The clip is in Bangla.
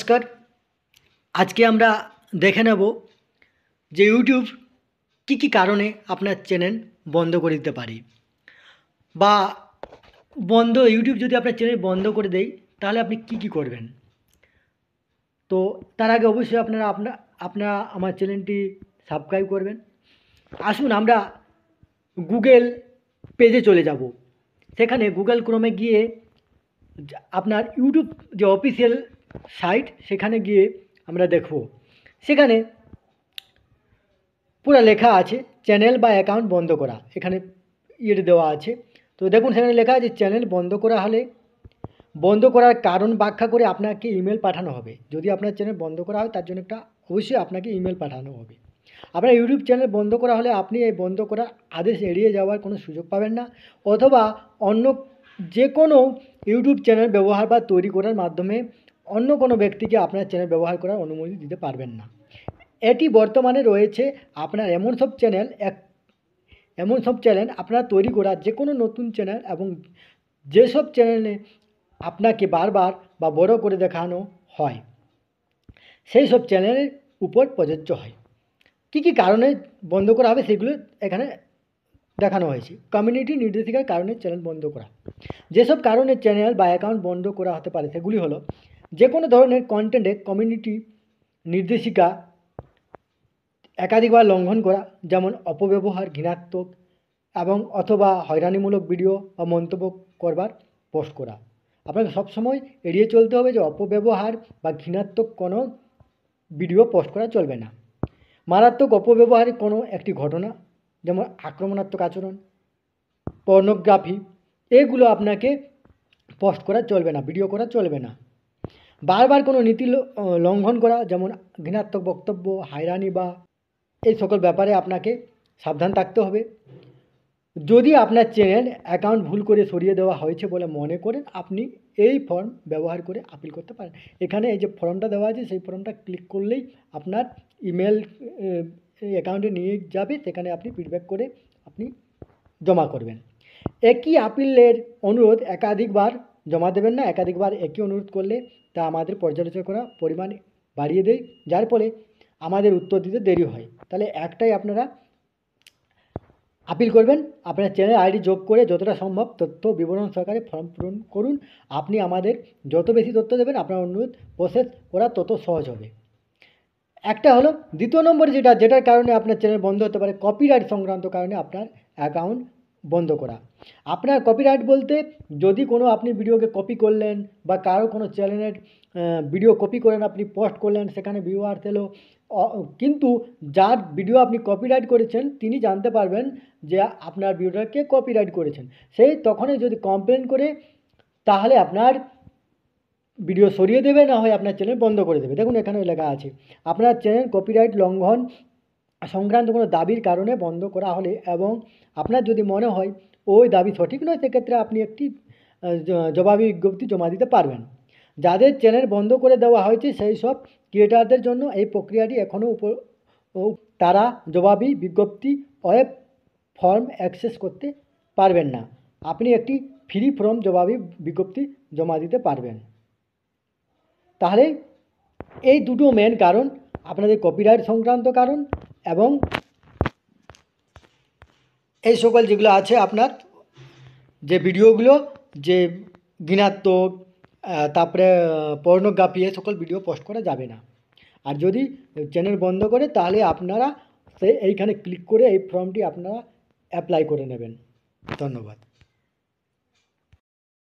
নমস্কার। আজকে আমরা দেখে নেব যে ইউটিউব কী কারণে আপনার চ্যানেল বন্ধ করে দিতে পারে, বা ইউটিউব যদি আপনার চ্যানেল বন্ধ করে দেয় তাহলে আপনি কী করবেন। তো তার আগে অবশ্যই আপনারা আমার চ্যানেলটি সাবস্ক্রাইব করবেন। আসুন আমরা গুগল পেজে চলে যাব। সেখানে গুগল ক্রোমে গিয়ে আপনার ইউটিউব যে অফিসিয়াল সাইট সেখানে গিয়ে আমরা দেখব। সেখানে পুরো লেখা আছে চ্যানেল বা অ্যাকাউন্ট বন্ধ করা, এখানে দেওয়া আছে। তো দেখুন সেখানে লেখা আছে চ্যানেল বন্ধ করা হলে বন্ধ করার কারণ ব্যাখ্যা করে আপনাকে ইমেল পাঠানো হবে। যদি আপনার চ্যানেল বন্ধ করা হয় তার জন্য অবশ্যই আপনাকে ইমেল পাঠানো হবে। আপনার ইউটিউব চ্যানেল বন্ধ করা হলে আপনি এই বন্ধ করার আদেশ এড়িয়ে যাওয়ার কোনো সুযোগ পাবেন না, অথবা অন্য যে কোনো ইউটিউব চ্যানেল ব্যবহার বা তৈরি করার মাধ্যমে অন্য কোনো ব্যক্তিকে আপনার চ্যানেল ব্যবহার করার অনুমতি দিতে পারবেন না। এটি বর্তমানে রয়েছে আপনার এমন সব চ্যানেল আপনারা তৈরি করা যে কোনো নতুন চ্যানেল, এবং যেসব চ্যানেলে আপনাকে বারবার বা বড় করে দেখানো হয় সেই সব চ্যানেলের উপর প্রযোজ্য হয়। কী কারণে বন্ধ করা হবে সেগুলো এখানে দেখানো হয়েছে। কমিউনিটি নির্দেশিকার কারণে চ্যানেল বন্ধ করা। যেসব কারণে চ্যানেল বা অ্যাকাউন্ট বন্ধ করা হতে পারে সেগুলি হলো যে কোনো ধরনের কন্টেন্টে কমিউনিটি নির্দেশিকা একাধিকবার লঙ্ঘন করা, যেমন অপব্যবহার, ঘৃণাত্মক এবং অথবা হয়রানিমূলক ভিডিও বা মন্তব্য করবার পোস্ট করা। আপনাকে সবসময় এড়িয়ে চলতে হবে যে অপব্যবহার বা ঘৃণাত্মক কোনো ভিডিও পোস্ট করা চলবে না। মারাত্মক অপব্যবহারের কোনো একটি ঘটনা, যেমন আক্রমণাত্মক আচরণ, পর্নোগ্রাফি, এগুলো আপনাকে পোস্ট করা চলবে না, ভিডিও করা চলবে না। বারবার কোনো নীতি লঙ্ঘন করা, যেমন ঘৃণাত্মক বক্তব্য, হয়রানি বা এই সকল ব্যাপারে আপনাকে সাবধান থাকতে হবে। যদি আপনার চ্যানেল অ্যাকাউন্ট ভুল করে সরিয়ে দেওয়া হয়েছে বলে মনে করেন, আপনি এই ফর্ম ব্যবহার করে আপিল করতে পারেন। এখানে এই যে ফর্মটা দেওয়া আছে সেই ফর্মটা ক্লিক করলেই আপনার ইমেল অ্যাকাউন্টে নিয়ে যাবে, সেখানে আপনি ফিডব্যাক করে আপনি জমা করবেন। একই আপিলের অনুরোধ একাধিকবার জমা দেবেন না। একাধিকবার একই অনুরোধ করলে তা আমাদের পর্যালোচনা করা পরিমাণ বাড়িয়ে দেয়, যার ফলে আমাদের উত্তর দিতে দেরি হয়। তাহলে একটাই আপনারা আপিল করবেন, আপনার চ্যানেল আইডি যোগ করে যতটা সম্ভব তথ্য বিবরণ সহকারে ফর্ম পূরণ করুন। আপনি আমাদের যত বেশি তথ্য দেবেন আপনার অনুরোধ প্রসেস করা তত সহজ হবে। একটা হলো। দ্বিতীয় নম্বরে যেটার কারণে আপনার চ্যানেল বন্ধ হতে পারে, কপিরাইট সংক্রান্ত কারণে আপনার অ্যাকাউন্ট বন্ধ করা। আপনার কপিরাইট বলতে, যদি কোনো আপনি ভিডিওকে কপি করলেন বা কারো কোনো চ্যানেলের ভিডিও কপি করেন, আপনি পোস্ট করলেন, সেখানে ভিউয়ার্স এলো, কিন্তু যার ভিডিও আপনি কপিরাইট করেছেন তিনি জানতে পারবেন যে আপনার ভিডিওটাকে কপিরাইট করেছেন। তখনই যদি কমপ্লেন করে তাহলে আপনার ভিডিও সরিয়ে দেবে, না হয় আপনার চ্যানেল বন্ধ করে দেবে। দেখুন এখানে লেখা আছে আপনার চ্যানেল কপিরাইট লঙ্ঘন সংক্রান্ত কোনো দাবির কারণে বন্ধ করা হলে, এবং আপনার যদি মনে হয় ওই দাবি সঠিক নয়, সেক্ষেত্রে আপনি একটি জবাবি বিজ্ঞপ্তি জমা দিতে পারবেন। যাদের চ্যানেল বন্ধ করে দেওয়া হয়েছে সেই সব ক্রিয়েটারদের জন্য এই প্রক্রিয়াটি এখনও তারা জবাবি বিজ্ঞপ্তি ওয়েব ফর্ম অ্যাক্সেস করতে পারবেন না। আপনি একটি ফ্রি ফর্ম জবাবি বিজ্ঞপ্তি জমা দিতে পারবেন। তাহলে এই দুটো মেন কারণ, আপনাদের কপিরাইট সংক্রান্ত কারণ এবং এই সকল যেগুলো আছে আপনার যে ভিডিওগুলো যে ঘৃণাত্মক, তারপরে পর্নোগ্রাফি, এই সকল ভিডিও পোস্ট করা যাবে না। আর যদি চ্যানেল বন্ধ করে তাহলে আপনারা এইখানে ক্লিক করে এই ফর্মটি আপনারা অ্যাপ্লাই করে নেবেন। ধন্যবাদ।